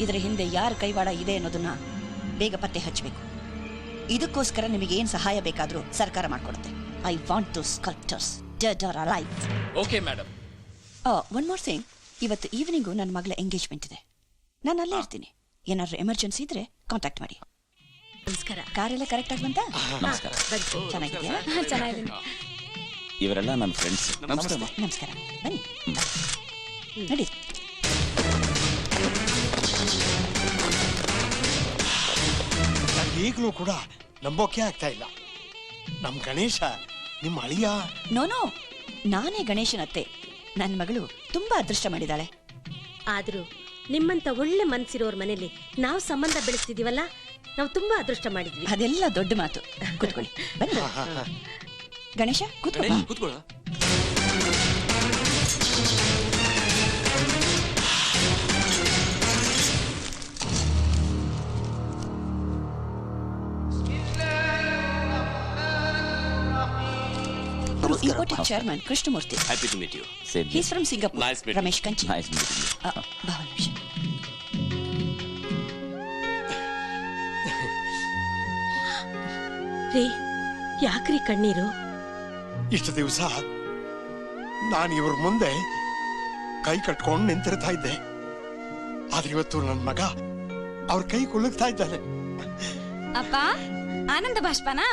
ಇದರ ಹಿಂದೆ ಯಾರ ಕೈವಾಡ ಇದೆ ಅನ್ನೋದನ್ನ ಬೇಗ ಪತ್ತೆ ಹಚ್ಚಬೇಕು. ಇದಕ್ಕೋಸ್ಕರ ನಿಮಗೆ ಏನ್ ಸಹಾಯ ಬೇಕಾದ್ರೂ ಸರ್ಕಾರ ಮಾಡ್ಕೊಡುತ್ತೆ. I want to sculptors dead or alive. Okay madam. One more thing, ಇವತ್ತು ಈವ್ನಿಂಗು ನನ್ನ ಮಗಳ ಎಂಗೇಜ್ಮೆಂಟ್ ಇದೆ. ನಾನು ಅಲ್ಲೇ ಇರ್ತೀನಿ. ಏನಾದ್ರು ಎಮರ್ಜೆನ್ಸಿ ಇದ್ರೆ ಕಾಂಟ್ಯಾಕ್ಟ್ ಮಾಡಿ. ನಮಸ್ಕಾರ. ಕಾರೆಲ್ಲ ಕರೆಕ್ಟ್ ಆಗಿ ಬಂತಾ? ನಮಸ್ಕಾರ. ಚೆನ್ನಾಗಿದೆಯಾ? ಚೆನ್ನಾಗಿದ್ದೀನಿ. ಇವರೆಲ್ಲ ನನ್ನ ಫ್ರೆಂಡ್ಸ್. ನಮಸ್ಕಾರ. ಬನ್ನಿ ನಡಿ. ಈಗಲೂ ಕೂಡ ನಂಬೋಕೆ ಆಗ್ತಾ ಇಲ್ಲ. ನಮ್ ಗಣೇಶ ನಿಮ್ಮ ಅಳಿಯ? ನೋನೋ, ನಾನೇ ಗಣೇಶನತ್ತೆ. ನನ್ನ ಮಗಳು ತುಂಬಾ ಅದೃಷ್ಟ ಮಾಡಿದಾಳೆ. ಆದ್ರೂ ನಿಮ್ಮಂತ ಒಳ್ಳೆ ಮನ್ಸಿರೋರ್ ಮನೇಲಿ ನಾವು ಸಂಬಂಧ ಬೆಳೆಸ್ತಿದೀವಲ್ಲ, ನಾವು ತುಂಬಾ ಅದೃಷ್ಟ ಮಾಡಿದ್ವಿ. ಅದೆಲ್ಲ ದೊಡ್ಡ ಮಾತು. ಕೂತ್ಕೊಳ್ಳಿ. ಬನ್ನಿ Ganesha, ಕೂತ್ಕೊಳ್ಳ. Imported chairman Krishnamurthy. Happy to meet you. Same. He's from Singapore. Nice meeting you. Ramesh Kanchi. Nice meeting you. Bhavan. ರೀ, ಯಾಕ್ರಿ ಕಣ್ಣೀರು? ಇಷ್ಟು ದಿವಸ ನಾನು ಇವ್ರ ಮುಂದೆ ಕೈ ಕಟ್ಕೊಂಡು ನಿಂತಿರ್ತಾ ಇದ್ದೆ. ಆದ್ರೆ ಇವತ್ತು ನನ್ನ ಮಗ ಅವ್ರ ಕೈ ಕುಲುಕ್ತಾ ಇದ್ದಾನೆ. ಅಪ್ಪ, ಆನಂದ ಬಾಷ್ಪನಾ?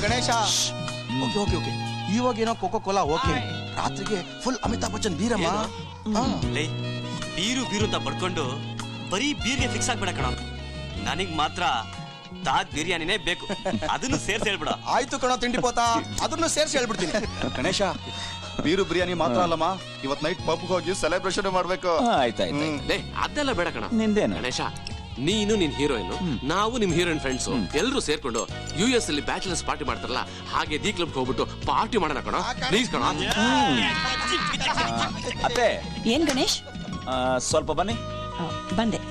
Ganesha, okay okay. ಇವಾಗ ಏನೋ ಕೋಕೋ ಕೋಲಾ ಓಕೆ, ರಾತ್ರಿಗೆ ಫುಲ್ ಅಮಿತಾಬ್ ಬಚ್ಚನ್ ಬೀರಮ್ಮ. ಬೀರು ಅಂತ ಪಡ್ಕೊಂಡು ಬರೀ ಬೀರ್ಗೆ ಫಿಕ್ಸ್ ಆಗ್ಬೇಡ ಕಣ. ನನಗ್ ಮಾತ್ರ ತಾಜ್ ಬಿರಿಯಾನಿನೇ ಬೇಕು. ಅದನ್ನು ಸೇರ್ಸಿ ಹೇಳ್ಬಿಡ. ಆಯ್ತು ಕಣ ತಿಂಡಿ ಪೋತ, ಅದನ್ನು ಸೇರ್ಸಿ ಹೇಳ್ಬಿಡ್ತೀನಿ. ಗಣೇಶ, ಬೀರು ಬಿರಿಯಾನಿ ಮಾತ್ರ ಅಲ್ಲಮ್ಮ, ಇವತ್ ನೈಟ್ ಪಬ್ಗೆ ಹೋಗಿ ಸೆಲೆಬ್ರೇಷನ್ ಮಾಡ್ಬೇಕು. ಆಯ್ತಾಯ್ತು. ಅದೆಲ್ಲ ಬೇಡ ಕಣ. ನಿಂದೇನು ಗಣೇಶ, ನೀನು ನಿನ್ ಹೀರೋಯಿನ್, ನಾವು ನಿಮ್ ಹೀರೋಯಿನ್ ಫ್ರೆಂಡ್ಸ್ ಎಲ್ಲರೂ ಸೇರ್ಕೊಂಡು US ಅಲ್ಲಿ ಬ್ಯಾಚಲರ್ಸ್ ಪಾರ್ಟಿ ಮಾಡ್ತಾರಲ್ಲ, ಹಾಗೆ ದಿ ಕ್ಲಬ್ ಹೋಗ್ಬಿಟ್ಟು ಪಾರ್ಟಿ ಮಾಡೋಣ ಕಣ. ಪ್ಲೀಸ್ ಕಣ. ಅತ್ತೆ, ಏನ್ ಗಣೇಶ್? ಸ್ವಲ್ಪ ಬನ್ನಿ. ಬಂದೆ.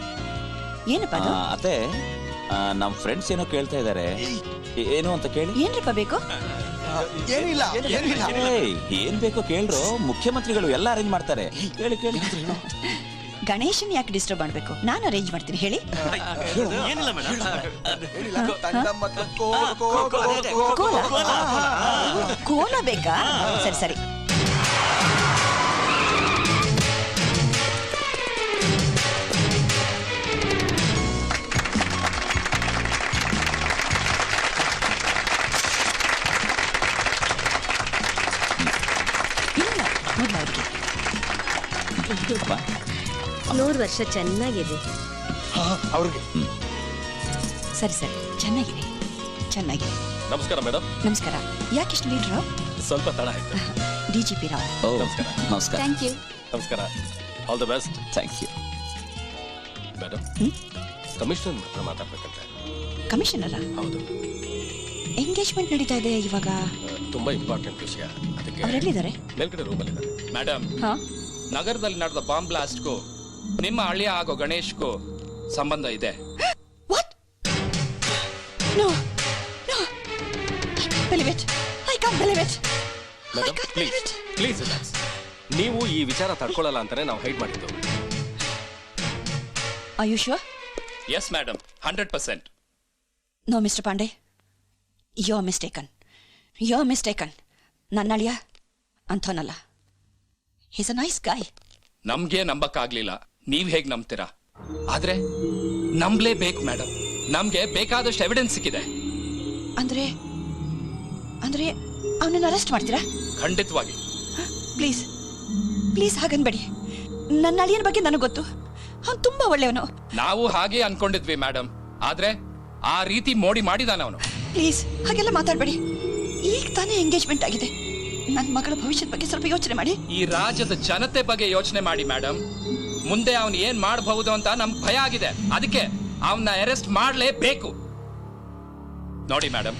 ಏನಪ್ಪ ಅದು? ಅತ್ತೆ, ನಮ್ ಫ್ರೆಂಡ್ಸ್ ಏನೋ ಕೇಳ್ತಾ ಇದಾರೆ. ಏನು ಅಂತ ಕೇಳಿ. ಏನ್ರಪ್ಪ ಬೇಕು? ಏನಿಲ್ಲ ಏನಿಲ್ಲ. ಏನ್ ಬೇಕೋ ಕೇಳ್ರು, ಮುಖ್ಯಮಂತ್ರಿಗಳು ಎಲ್ಲ ಅರೇಂಜ್ ಮಾಡ್ತಾರೆ. ಕೇಳಿ ಕೇಳಿ. ಗಣೇಶನ್ ಯಾಕೆ ಡಿಸ್ಟರ್ಬ್ ಮಾಡ್ಬೇಕು? ನಾನು ಅರೇಂಜ್ ಮಾಡ್ತೀನಿ. ಹೇಳಿ. ಏನಿಲ್ಲ ಮೇಡಮ್. ಕೋಲ ಬೇಕಾ? ಸರಿ ಸರಿ. ಇಲ್ಲ, ಮೊದಲವರಿಗೆ 100 ವರ್ಷ ಚೆನ್ನಾಗಿದೆ. ಅವ್ರಿಗೆ ಸರಿ ಸರಿ, ಚೆನ್ನಾಗಿದೆ ಚೆನ್ನಾಗಿದೆ. ನಮಸ್ಕಾರ ಮೇಡಮ್. ನಮಸ್ಕಾರ. ಯಾಕಿಷ್ಟು ಲೀಡ್ರು? ಸ್ವಲ್ಪ ತಡ ಆಯ್ತು. DGP ರಾವ್. ನಮಸ್ಕಾರ. ನಮಸ್ಕಾರ. Thank you. ನಮಸ್ಕಾರ. All the best. Thank you. Madam, commissioner ಹತ್ರ ಮಾತಾಡ್ಬೇಕಂತೆ. ಕಮಿಷನರ? ಹೌದು. ಎಂಗೇಜ್ಮೆಂಟ್ ನಡೀತಾ ಇದೆ ಇವಾಗ. ತುಂಬಾ ಇಂಪಾರ್ಟೆಂಟ್ ವಿಷಯ. ಅದಕ್ಕೆ ಅವರೆಲ್ಲಿದ್ದಾರೆ? ಮೇಲ್ಗಡೆ ರೂಮ್ ಅಲ್ಲಿ ಇದ್ದಾರೆ. ಮೇಡಮ್, ನಗರದಲ್ಲಿ ನಡೆದ ಬಾಂಬ್ ಬ್ಲಾಸ್ಟ್ಗೂ ನಿಮ್ಮ ಅಳಿಯ ಆಗೋ ಗಣೇಶ್ಗೂ ಸಂಬಂಧ ಇದೆ. What? No. No. I can't believe it. I can't believe it. Madam, please relax. ನೀವು ಈ ವಿಚಾರ ತಡ್ಕೊಳ್ಳಲ್ಲ ಅಂತಾನೆ ನಾವು ಹೈಡ್ ಮಾಡಿದ್ದು. Are you sure? Yes madam, 100%. No, Mr. Pandey. You're mistaken. You're mistaken. ನನ್ನ ಅಳಿಯ ಅಂಥವನಲ್ಲ. He's a nice guy. ನಮ್ಗೆ ನಂಬಕ್ಕಾಗ್ಲಿಲ್ಲ, ನೀವ್ ಹೇಗ್ ನಂಬ್ತೀರಾ? ಆದ್ರೆ ನಂಬ್ಲೇಬೇಕು ಮೇಡಮ್. ನಮ್ಗೆ ಬೇಕಾದಷ್ಟು ಎವಿಡೆನ್ಸ್ ಸಿಕ್ಕಿದೆ. ಅಂದ್ರೆ ಅಂದ್ರೆ ಅವನನ್ನ ಅರೆಸ್ಟ್ ಮಾಡ್ತೀರಾ? ಖಂಡಿತವಾಗಿ. ಪ್ಲೀಸ್ ಪ್ಲೀಸ್ ಹಾಗನ್ಬೇಡಿ. ನನ್ನ ಅಳಿಯನ ಬಗ್ಗೆ ನನಗೆ ಗೊತ್ತು. ಅವನು ತುಂಬಾ ಒಳ್ಳೆಯವನು. ನಾವು ಹಾಗೆ ಅನ್ಕೊಂಡಿದ್ವಿ ಮೇಡಮ್. ಆದ್ರೆ ಆ ರೀತಿ ಮೋಡಿ ಮಾಡಿದಾನ ಅವನು. ಪ್ಲೀಸ್ ಹಾಗೆಲ್ಲ ಮಾತಾಡ್ಬೇಡಿ. ಈಗ ತಾನೇ ಎಂಗೇಜ್ಮೆಂಟ್ ಆಗಿದೆ. ನನ್ನ ಮಗಳ ಭವಿಷ್ಯದ ಬಗ್ಗೆ ಸ್ವಲ್ಪ ಯೋಚನೆ ಮಾಡಿ. ಈ ರಾಜ್ಯದ ಜನತೆ ಬಗ್ಗೆ ಯೋಚನೆ ಮಾಡಿ ಮೇಡಮ್. ಮುಂದೆ ಅವನು ಏನ್ ಮಾಡಬಹುದು ಅಂತ ನಮ್ಗೆ ಭಯ ಆಗಿದೆ. ಅದಕ್ಕೆ ಅವನ್ನ ಅರೆಸ್ಟ್ ಮಾಡಲೇಬೇಕು. ನೋಡಿ ಮೇಡಮ್,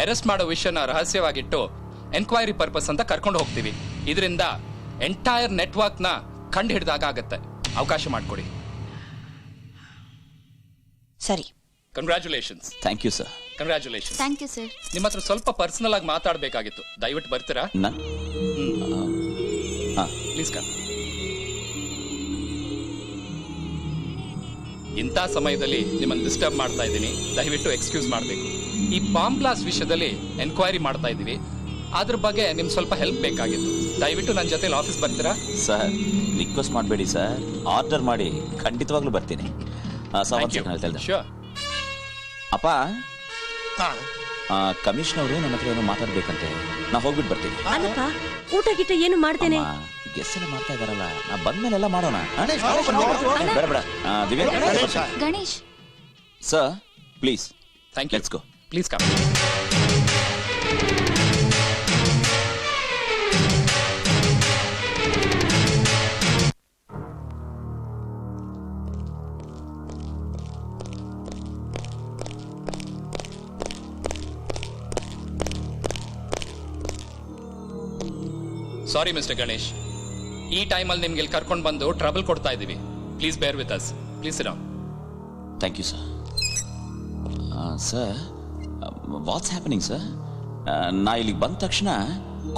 ಅರೆಸ್ಟ್ ಮಾಡೋ ವಿಷಯನ ರಹಸ್ಯವಾಗಿಟ್ಟು ಎನ್ಕ್ವೈರಿ ಪರ್ಪಸ್ ಅಂತ ಕರ್ಕೊಂಡು ಹೋಗ್ತೀವಿ. ಇದರಿಂದ ಎಂಟೈರ್ ನೆಟ್ವರ್ಕ್ ನ ಕಂಡು ಹಿಡಿದಾಗ ಆಗತ್ತೆ. ಅವಕಾಶ ಮಾಡಿಕೊಡಿ. ಸರಿ. Congratulations. Thank you sir. Congratulation. Thank you sir. ನಿಮ್ಮ ಹತ್ರ ಸ್ವಲ್ಪ ಪರ್ಸನಲ್ ಆಗಿ ಮಾತಾಡಬೇಕಾಗಿತ್ತು, ದಯವಿಟ್ಟು ಬರ್ತೀರಾ? Please come. ಇಂಥ ಸಮಯದಲ್ಲಿ ನಿಮ್ಮನ್ನು ಡಿಸ್ಟರ್ಬ್ ಮಾಡ್ತಾ ಇದ್ದೀನಿ, ದಯವಿಟ್ಟು ಎಕ್ಸ್ಕ್ಯೂಸ್ ಮಾಡಬೇಕು. ಈ ಬಾಂಬ್ ಬ್ಲಾಸ್ಟ್ ವಿಷಯದಲ್ಲಿ ಎನ್ಕ್ವೈರಿ ಮಾಡ್ತಾ ಇದ್ದೀವಿ, ಅದ್ರ ಬಗ್ಗೆ ನಿಮ್ ಸ್ವಲ್ಪ ಹೆಲ್ಪ್ ಬೇಕಾಗಿತ್ತು. ದಯವಿಟ್ಟು ನನ್ನ ಜೊತೆಲಿ ಆಫೀಸ್ ಬರ್ತೀರಾ? ಸರ್ ರಿಕ್ವೆಸ್ಟ್ ಮಾಡಬೇಡಿ ಸರ್, ಆರ್ಡರ್ ಮಾಡಿ ಖಂಡಿತವಾಗ್ಲೂ ಬರ್ತೀನಿ. ಶ್ಯೂರ್. ಅಪ್ಪ, ಕಮಿಷನ್ ಅವರು ನನ್ನ ಹತ್ರ ಏನೋ ಮಾತಾಡ್ಬೇಕಂತೆ, ನಾ ಹೋಗ್ಬಿಟ್ಟು ಬರ್ತೀನಿ. ಅಲ್ಲಪ್ಪ, ಊಟ ಗಿಟ್ಟ ಏನು ಮಾಡ್ತೇನೆ? ಗೆಸ್ ಎಲ್ಲ ಮಾಡ್ತಾ ಇದಾರಲ್ಲ, ನಾ ಬಂದ್ಮೇಲೆ ಎಲ್ಲ ಮಾಡೋಣ. ಬೇಡ ಬೇಡ Divya. Ganesh sir please. Thank you. Let's go. Please come. Sorry mister Ganesh, ಈ ಟೈಮಲ್ಲಿ ನಿಮ್ಗೆ ಇಲ್ಲಿ ಕರ್ಕೊಂಡು ಬಂದು ಟ್ರಬಲ್ ಕೊಡ್ತಾ ಇದ್ದೀವಿ. Please bear with us. Please sit down. Thank you sir. Sir what's happening sir? ನಾ ಇಲ್ಲಿಗೆ ಬಂದ ತಕ್ಷಣ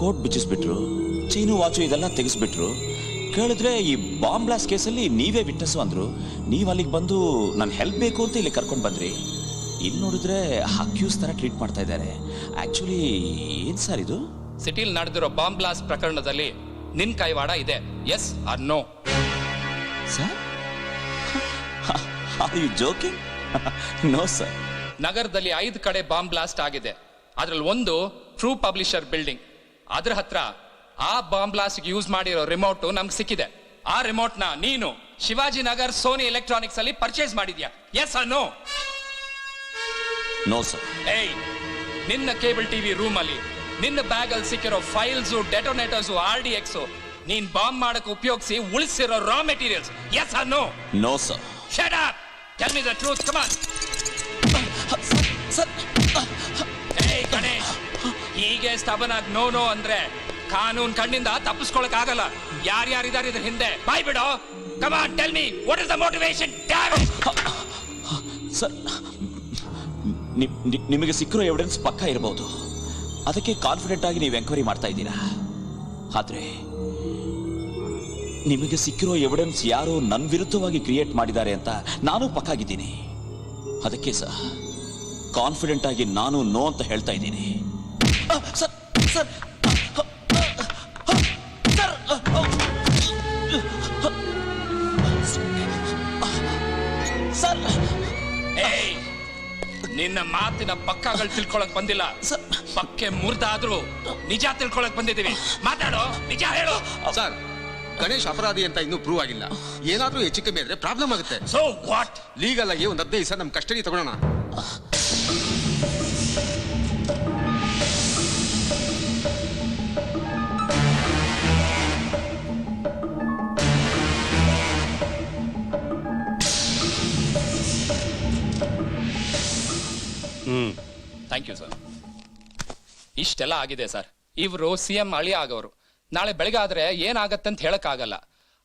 ಕೋಟ್ ಬಿಚ್ಚಿಸ್ಬಿಟ್ರು, ಚೈನು ವಾಚು ಇದೆಲ್ಲ ತೆಗೆಸ್ಬಿಟ್ರು. ಕೇಳಿದ್ರೆ ಈ ಬಾಂಬ್ ಬ್ಲಾಸ್ಟ್ ಕೇಸಲ್ಲಿ ನೀವೇ ವಿಟ್ನೆಸ್ಸು ಅಂದ್ರು. ನೀವು ಅಲ್ಲಿಗೆ ಬಂದು ನಾನು ಹೆಲ್ಪ್ ಬೇಕು ಅಂತ ಇಲ್ಲಿ ಕರ್ಕೊಂಡು ಬಂದ್ರಿ. ಇಲ್ಲಿ ನೋಡಿದ್ರೆ ಅಕ್ಯೂಸ್ ಥರ ಟ್ರೀಟ್ ಮಾಡ್ತಾ ಇದ್ದಾರೆ. ಆ್ಯಕ್ಚುಲಿ ಏನು ಸರ್ ಇದು? ಸಿಟಿಲಿ ನಡೆದಿರೋ ಬಾಂಬ್ ಬ್ಲಾಸ್ಟ್ ಪ್ರಕರಣದಲ್ಲಿ ನಿನ್ ಕೈವಾಡ ಇದೆ, yes or no? Sir are you joking? No sir. ನಗರದಲ್ಲಿ 5 ಕಡೆ ಬಾಂಬ್ ಬ್ಲಾಸ್ಟ್ ಆಗಿದೆ. ಅದ್ರಲ್ಲಿ ಒಂದು ಟ್ರೂ ಪಬ್ಲಿಷರ್ ಬಿಲ್ಡಿಂಗ್. ಅದ್ರ ಹತ್ರ ಆ ಬಾಂಬ್ ಬ್ಲಾಸ್ಟ್ ಯೂಸ್ ಮಾಡಿರೋ ರಿಮೋಟ್ ನಮ್ಗೆ ಸಿಕ್ಕಿದೆ. ಆ ರಿಮೋಟ್ ನ ನೀನು ಶಿವಾಜಿನಗರ್ ಸೋನಿ ಎಲೆಕ್ಟ್ರಾನಿಕ್ಸ್ ಅಲ್ಲಿ ಪರ್ಚೇಸ್ ಮಾಡಿದ್ಯಾ, yes or no? No sir. ಏಯ್, ನಿನ್ನ ಕೇಬಲ್ ಟಿವಿ ರೂಮ್ ಅಲ್ಲಿ ನಿನ್ನ ಬ್ಯಾಗ್ ಅಲ್ಲಿ ಸಿಕ್ಕಿರೋ ಫೈಲ್ಸ್, ಡೆಟೋನೇಟರ್ಸ್, RDX ನೀನ್ ಬಾಂಬ್ ಮಾಡಕ್ಕೆ ಉಪಯೋಗಿಸಿ ಉಳಿಸಿರೋ raw materials, yes or no? No sir. Shut up. Tell me the truth, come on. Sir ಏಯ್ ಗಣೇಶ್, ಹೀಗೆ ಸ್ಥಬನಾಗಿ ನೋ ನೋ ಅಂದ್ರೆ ಕಾನೂನ್ ಕಣ್ಣಿಂದ ತಪ್ಪಿಸ್ಕೊಳಕ್ ಆಗಲ್ಲ. ಯಾರ್ಯಾರಿದ್ದಾರೆ ಇದ್ರ ಹಿಂದೆ? ಬಾಯ್ ಬಿಡೋ. Come on, tell me what is the motivation? Sir, ನಿಮಗೆ ಸಿಕ್ಕಿರೋ ಎವಿಡೆನ್ಸ್ ಪಕ್ಕ ಇರಬಹುದು, ಅದಕ್ಕೆ ಕಾನ್ಫಿಡೆಂಟ್ ಆಗಿ ನೀವು ಎಂಕ್ವೈರಿ ಮಾಡ್ತಾ ಇದ್ದೀರಾ. ಆದ್ರೆ ನಿಮಗೆ ಸಿಕ್ಕಿರೋ ಎವಿಡೆನ್ಸ್ ಯಾರೋ ನನ್ನ ವಿರುದ್ಧವಾಗಿ ಕ್ರಿಯೇಟ್ ಮಾಡಿದ್ದಾರೆ ಅಂತ ನಾನು ಪಕ್ಕಾಗಿದ್ದೀನಿ. ಅದಕ್ಕೆ ಸರ್ ಕಾನ್ಫಿಡೆಂಟ್ ಆಗಿ ನಾನು ನೋ ಅಂತ ಹೇಳ್ತಾ ಇದ್ದೀನಿ. ಸರ್ ಸರ್ ಸರ್ ನಿನ್ನ ಮಾತಿನ ಪಕ್ಕಗಳು ತಿಳ್ಕೊಳಕ್ ಬಂದಿಲ್ಲ, ಪಕ್ಕೆ ಮುರ್ದಾದ್ರೂ ನಿಜ ತಿಳ್ಕೊಳಕ್ ಬಂದಿದ್ದೀವಿ. ಮಾತಾಡೋ, ನಿಜ ಹೇಳು. ಸರ್, ಗಣೇಶ್ ಅಪರಾಧಿ ಅಂತ ಇನ್ನೂ ಪ್ರೂವ್ ಆಗಿಲ್ಲ. ಏನಾದ್ರೂ ಹೆಚ್ಚು ಕಮ್ಮಿ ಆದ್ರೆ ಪ್ರಾಬ್ಲಮ್ ಆಗುತ್ತೆ. So what? ಲೀಗಲ್ ಆಗಿ ಒಂದು 15 ದಿವಸ ನಮ್ ಕಸ್ಟಡಿ ತಗೊಳ್ಳೋಣ. Thank you sir. ಇಷ್ಟೆಲ್ಲ ಆಗಿದೆ ಸರ್. ಇವರು CM ಅಳಿಯ ಆಗೋರು. ನಾಳೆ ಬೆಳಗ್ಗೆ ಆದ್ರೆ ಏನಾಗತ್ತೆ ಅಂತ ಹೇಳಕ್ ಆಗಲ್ಲ.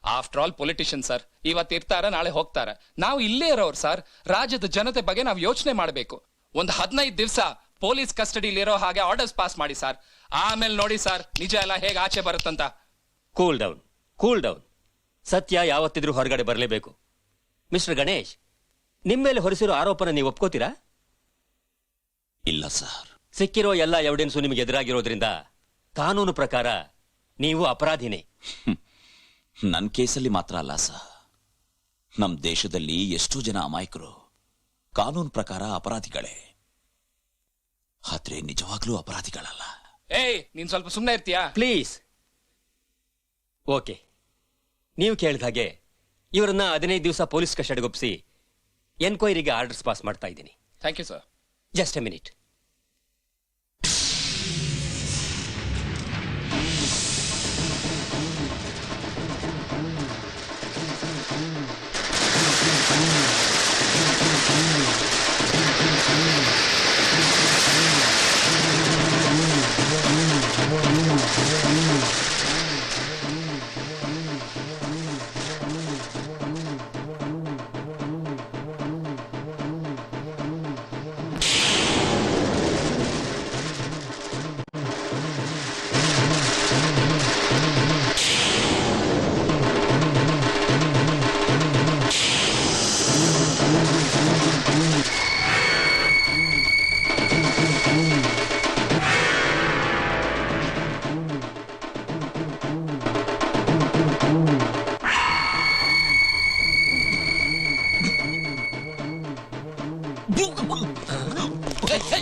After all politician sir. ಇವತ್ತು ಇರ್ತಾರೆ, ನಾಳೆ ಹೋಗ್ತಾರೆ. ನಾವು ಇಲ್ಲೇ ಇರೋರು ಸರ್. ರಾಜ್ಯದ ಜನತೆ ಬಗ್ಗೆ ನಾವು ಯೋಚನೆ ಮಾಡಬೇಕು. ಒಂದು 15 ದಿವಸ ಪೊಲೀಸ್ ಕಸ್ಟಡಿಲಿರೋ ಹಾಗೆ ಆರ್ಡರ್ಸ್ ಪಾಸ್ ಮಾಡಿ ಸರ್. ಆಮೇಲೆ ನೋಡಿ ಸರ್ ನಿಜ ಎಲ್ಲ ಹೇಗೆ ಆಚೆ ಬರುತ್ತಂತ. Cool down, cool down. ಸತ್ಯ ಯಾವತ್ತಿದ್ರೂ ಹೊರಗಡೆ ಬರಲೇಬೇಕು. ಮಿಸ್ಟರ್ ಗಣೇಶ್, ನಿಮ್ಮ ಮೇಲೆ ಹೊರಿಸಿರೋ ಆರೋಪನ ನೀವು ಒಪ್ಕೋತೀರಾ? ಇಲ್ಲ ಸರ್. ಸಿಕ್ಕಿರೋ ಎಲ್ಲ ಎವಿಡೆನ್ಸು ನಿಮಗೆ ಎದುರಾಗಿರೋದ್ರಿಂದ ಕಾನೂನು ಪ್ರಕಾರ ನೀವು ಅಪರಾಧಿನೇ. ನನ್ನ ಕೇಸಲ್ಲಿ ಮಾತ್ರ ಅಲ್ಲ ಸರ್, ನಮ್ಮ ದೇಶದಲ್ಲಿ ಎಷ್ಟೋ ಜನ ಅಮಾಯಕರು ಕಾನೂನು ಪ್ರಕಾರ ಅಪರಾಧಿಗಳೇ, ಆದ್ರೆ ನಿಜವಾಗ್ಲೂ ಅಪರಾಧಿಗಳಲ್ಲ. ಏಯ್, ನೀನ್ ಸ್ವಲ್ಪ ಸುಮ್ಮನೆ ಇರ್ತೀಯಾ ಪ್ಲೀಸ್? ಓಕೆ, ನೀವು ಕೇಳಿದ ಹಾಗೆ ಇವರನ್ನ 15 ದಿವಸ ಪೊಲೀಸ್ ಕಸ್ಟಡಿಗೊಪ್ಪಿಸಿ ಎನ್ಕ್ವೈರಿಗೆ ಆರ್ಡರ್ಸ್ ಪಾಸ್ ಮಾಡ್ತಾ ಇದ್ದೀನಿ. Thank you sir. Just a minute.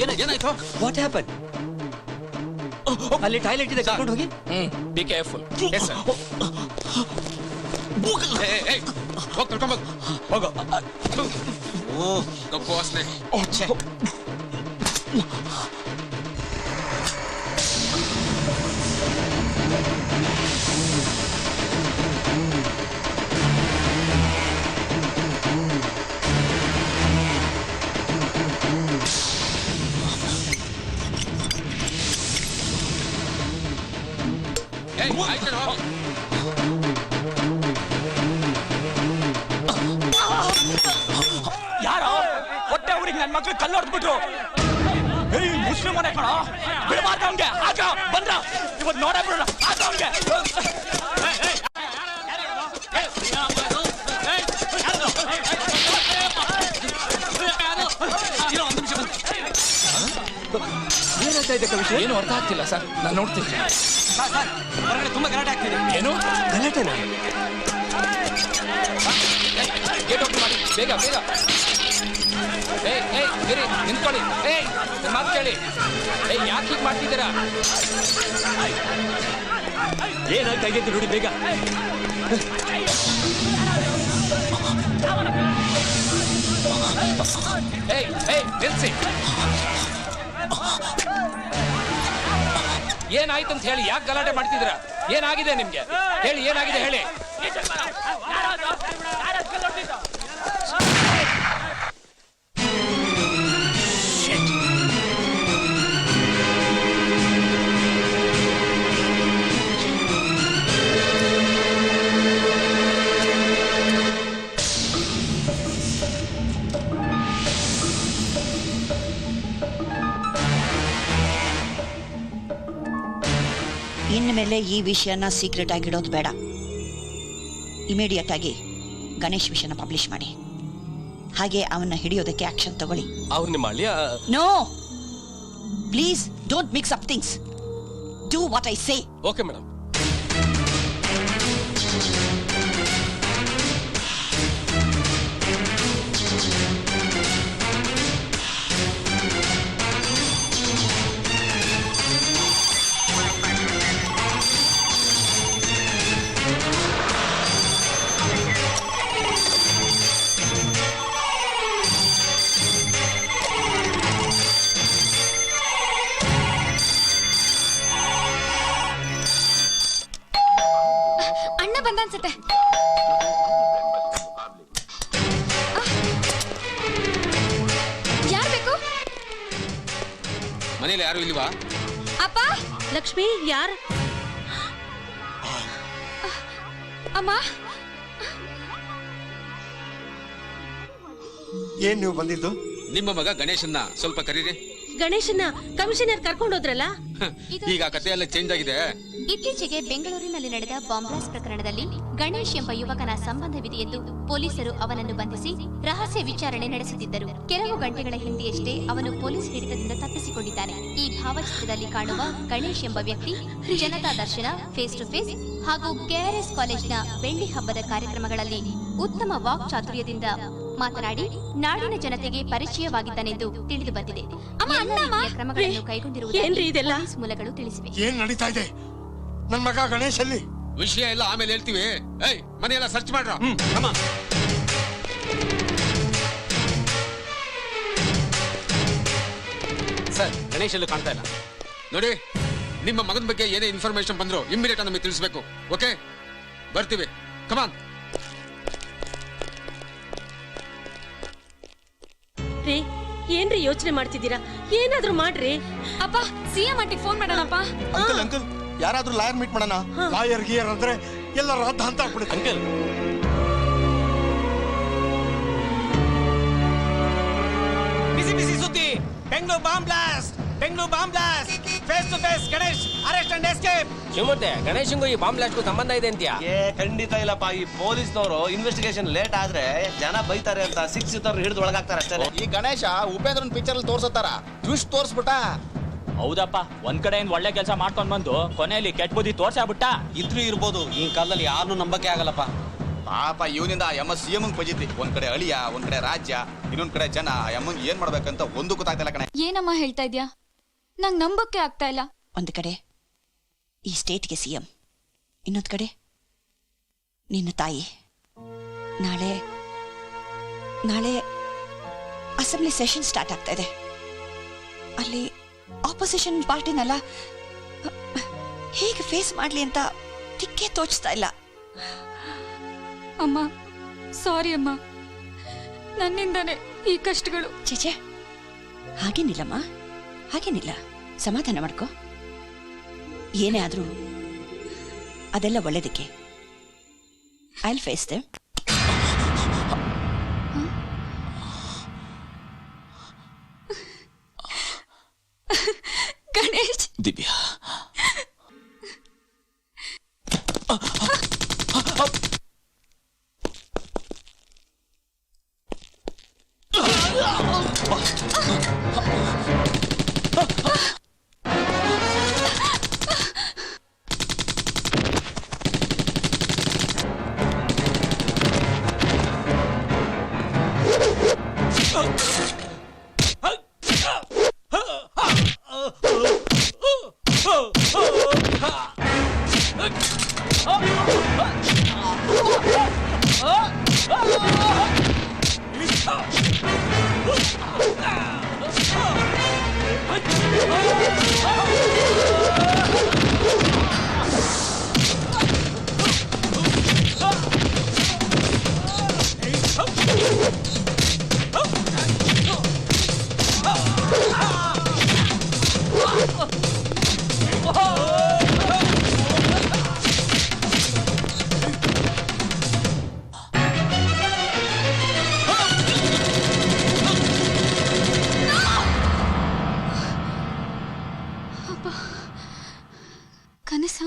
ಏನಾಯ್ತು? What happen? ಅಲ್ಲಿ ಟಾಯ್ಲೆಟ್ ಇದೆ, ಕರ್ಕೊಂಡು ಹೋಗಿ. Be careful. Yes sir. ಹೋಗ್ ಕರ್ಕೊಂಬೋಗ್. ಹೋಗೋ. ಓ ಕಪ್ಪು ವಾಸನೆ. ಯಾರೋ ಹೊಟ್ಟೆ ಊರಿಗೆ ನನ್ನ ಮಕ್ಳು ಕಲ್ಲು ಹೊಡೆದ್ಬಿಟ್ರು. ಮುಸ್ಲಿಂ ಮನೆ ಕಣ, ಬಿಡಬಾರ್ದು ಅವ್ನಿಗೆ. ಆಗ ಬಂದ್ರ ಇವತ್ತು ನೋಡೇ ಬಿಡೋಣ. ಆಗ ಅವ್ನಿಗೆ ಏನಾಗ್ತಾ ಇದೆ ಕಮಿಷನರ್? ಏನು ಅರ್ಥ ಆಗ್ತಿಲ್ಲ ಸರ್, ನಾನು ನೋಡ್ತೀನಿ. ಹೊರಗಡೆ ತುಂಬಾ ಗಲಾಟೆ ಆಗ್ತಿದೆ. ಏನು ಗಲಾಟೆನಾ? ಗೇಟ್ ಓಪನ್ ಮಾಡಿ ಬೇಗ ಬೇಗ. ಗಿರಿ ನಿಂತ್ಕೊಳ್ಳಿ. ನನ್ನ ಮಾತು ಕೇಳಿ. ಯಾಕೆ ಹೀಗೆ ಮಾಡ್ತಿದ್ದೀರಾ? ಏನಾಗ್ತಾ ಇದೆ ನೋಡಿ ಬೇಗ. ನಿಲ್ಸಿ. ಏನಾಯ್ತು ಅಂತ ಹೇಳಿ, ಯಾಕೆ ಗಲಾಟೆ ಮಾಡ್ತಿದ್ದೀರಾ? ಏನಾಗಿದೆ ನಿಮ್ಗೆ? ಹೇಳಿ, ಏನಾಗಿದೆ ಹೇಳಿ. ಇನ್ಮೇಲೆ ಈ ವಿಷಯನ ಸೀಕ್ರೆಟ್ ಆಗಿಡೋದು ಬೇಡ. ಇಮಿಡಿಯೇಟ್ ಆಗಿ ಗಣೇಶ್ ವಿಷಯನ ಪಬ್ಲಿಷ್ ಮಾಡಿ. ಹಾಗೆ ಅವನ್ನ ಹಿಡಿಯೋದಕ್ಕೆ ಆಕ್ಷನ್ ತಗೊಳ್ಳಿ. ಅವ್ರು ನಿಮ್ಮ ಅಳಿಯ? No, please don't mix up things. Do what I say. Okay madam. ಅಣ್ಣ ಬಂದ ಅನ್ಸುತ್ತೆ. ಯಾರು ಬೇಕು? ಮನೇಲಿ ಯಾರು ಇಲ್ವಾ? ಅಪ್ಪ. ಲಕ್ಷ್ಮಿ, ಯಾರು? ಅಮ್ಮ. ಏನ್ ನೀವು ಬಂದಿದ್ದು? ನಿಮ್ಮ ಮಗ ಗಣೇಶನ್ನ ಸ್ವಲ್ಪ ಕರೀರಿ. ಗಣೇಶನ್ನ ಕಮಿಷನರ್ ಕರ್ಕೊಂಡೋದ್ರಲ್ಲ? ಈಗ ಕಥೆ ಎಲ್ಲ ಚೇಂಜ್ ಆಗಿದೆ. ಇತ್ತೀಚೆಗೆ ಬೆಂಗಳೂರಿನಲ್ಲಿ ನಡೆದ ಬಾಂಬ್ ಬ್ಲಾಸ್ಟ್ ಪ್ರಕರಣದಲ್ಲಿ ಗಣೇಶ್ ಎಂಬ ಯುವಕನ ಸಂಬಂಧವಿದೆ ಎಂದು ಪೊಲೀಸರು ಅವನನ್ನು ಬಂಧಿಸಿ ರಹಸ್ಯ ವಿಚಾರಣೆ ನಡೆಸುತ್ತಿದ್ದರು. ಕೆಲವು ಗಂಟೆಗಳ ಹಿಂದೆಯಷ್ಟೇ ಅವನು ಪೊಲೀಸ್ ಹಿಡಿತದಿಂದ ತಪ್ಪಿಸಿಕೊಂಡಿದ್ದಾನೆ. ಈ ಭಾವಚಿತ್ರದಲ್ಲಿ ಕಾಣುವ ಗಣೇಶ್ ಎಂಬ ವ್ಯಕ್ತಿ ಜನತಾ ದರ್ಶನ, ಫೇಸ್ ಟು ಫೇಸ್ ಹಾಗೂ ಕೆಆರ್ಎಸ್ ಕಾಲೇಜ್ನ ಬೆಳ್ಳಿ ಹಬ್ಬದ ಕಾರ್ಯಕ್ರಮಗಳಲ್ಲಿ ಉತ್ತಮ ವಾಕ್ ಚಾತುರ್ಯದಿಂದ ಮಾತನಾಡಿ ನಾಡಿನ ಜನತೆಗೆ ಪರಿಚಯವಾಗಿದ್ದಾನೆಂದು ತಿಳಿದು ಬಂದಿದೆ. ಕ್ರಮಗಳನ್ನು ಕೈಗೊಂಡಿರುವುದೆಲ್ಲ ಮೂಲಗಳು ತಿಳಿಸಿವೆ. ಏನ್ ನಡೀತಾ ಇದೆ? ನನ್ ಮಗ ಗಣೇಶ್ ಅಲ್ಲಿ? ವಿಷಯ ಎಲ್ಲ ಆಮೇಲೆ ಹೇಳ್ತೀವಿ. ಮನೆಯೆಲ್ಲ ಸರ್ಚ್ ಮಾಡ್ರ. ಸರ್, ಗಣೇಶ್ ಎಲ್ಲೂ ಕಾಣ್ತಾ ಇಲ್ಲ. ನೋಡಿ, ನಿಮ್ಮ ಮಗನ ಬಗ್ಗೆ ಏನೇ ಇನ್ಫಾರ್ಮೇಶನ್ ಬಂದ್ರು ಇಮ್ಮಿಡಿಯೇಟ್ ನಮಗೆ ತಿಳಿಸಬೇಕು. ಓಕೆ, ಬರ್ತೀವಿ. ಕಮಾನ್. ರೀ, ಏನ್ರಿ ಯೋಚನೆ ಮಾಡ್ತಿದ್ದೀರಾ? ಏನಾದ್ರೂ ಮಾಡ್ರಿ. ಅಪ್ಪ, ಸಿಎಂ ಆಂಟಿಗೆ ಫೋನ್ ಮಾಡೋಣಪ್ಪ. ಅಂಕಲ್ ಅಂಕಲ್, ಯಾರಾದ್ರೂ ಲಾಯರ್ ಮೀಟ್ ಮಾಡೋಣ. ಲಾಯರ್ ಗಿಯರ್ ಅಂದ್ರೆ ಎಲ್ಲ ರದ್ದ ಅಂತ ಆಗ್ಬಿಡುತ್ತೆ. ಅಂಕಲ್, ಬಿಸಿ ಬಿಸಿ ಸುದ್ದಿ. Bengaluru bomb blast. Bengaluru bomb blast. Face to face Ganesh arrest and escape. Shivamurthy, ಗಣೇಶಂಗೂ ಈ ಬಾಂಬ್ ಬ್ಲಾಸ್ಟ್ಗೂ ಸಂಬಂಧ ಇದೆ ಅಂತ್ಯಾ? ಖಂಡಿತ ಇಲ್ಲಪ್ಪ. ಈ ಪೊಲೀಸ್ನವರು ಇನ್ವೆಸ್ಟಿಗೇಷನ್ ಲೇಟ್ ಆದ್ರೆ ಜನ ಬೈತಾರೆ ಅಂತ ಶಿಕ್ಷಿತರು ಹಿಡಿದು ಒಳಗಾಗ್ತಾರೆ ಅಷ್ಟೇ. ಈ ಗಣೇಶ ಉಪೇಂದ್ರನ್ ಪಿಕ್ಚರ್ ಅಲ್ಲಿ ತೋರ್ಸತ್ತಾರ, ಟ್ವಿಸ್ಟ್ ತೋರ್ಸ್ಬಿಟ್ಟ. ಹೌದಪ್ಪ, ಒಂದ್ ಕಡೆಯಿಂದ ಒಳ್ಳೆ ಕೆಲಸ ಮಾಡ್ಕೊಂಡ್ ಬಂದು ಕೊನೆಯಲ್ಲಿ ಕೆಟ್ಟ ಬುದ್ಧಿ ತೋರ್ಸಾಬಿಟ್ಟ. ಇದ್ರೂ ಇರ್ಬೋದು, ಈ ಕಾಲದಲ್ಲಿ ಯಾರನ್ನೂ ನಂಬಕ್ಕೆ ಆಗಲ್ಲಪ್ಪ. ಪಾಪ ಇವನಿಂದ ಎಮ್ಮ CM ಪಜಿತಿ. ಒಂದ್ ಕಡೆ ಅಳಿಯ, ಒಂದ್ ಕಡೆ ರಾಜ್ಯ, ಇನ್ನೊಂದ್ ಕಡೆ ಜನ. ಅಮ್ಮಂಗ್ ಏನ್ ಮಾಡ್ಬೇಕಂತ ಒಂದು ಗೊತ್ತಾಗ್ತಿಲ್ಲ ಕಣೆ. ಏನಮ್ಮ ಹೇಳ್ತಾ ಇದ್ಯಾ? ನಂಗ್ ನಂಬಕ್ಕೆ ಆಗ್ತಾ ಇಲ್ಲ. ಒಂದು ಕಡೆ ಈ ಸ್ಟೇಟ್ಗೆ CM, ಇನ್ನೊಂದು ಕಡೆ ನಿನ್ನ ತಾಯಿ. ನಾಳೆ ನಾಳೆ ಅಸೆಂಬ್ಲಿ ಸೆಷನ್ ಸ್ಟಾರ್ಟ್ ಆಗ್ತಾ ಇದೆ. ಅಲ್ಲಿ ಆಪೋಸಿಷನ್ ಪಾರ್ಟಿನೆಲ್ಲ ಹೇಗೆ ಫೇಸ್ ಮಾಡ್ಲಿ ಅಂತ ದಿಕ್ಕೇ ತೋಚ್ತಾ ಇಲ್ಲ. ಅಮ್ಮ ಸಾರಿ ಅಮ್ಮ, ನನ್ನಿಂದಾನೆ ಈ ಕಷ್ಟಗಳು. ಚೇಚೆ, ಹಾಗೇನಿಲ್ಲಮ್ಮ, ಹಾಗೇನಿಲ್ಲ. ಸಮಾಧಾನ ಮಾಡ್ಕೋ. ಏನೇ ಆದ್ರೂ ಅದೆಲ್ಲ ಒಳ್ಳೇದಕ್ಕೆ. I will face them. Ganesh, Divya, ಕನಸ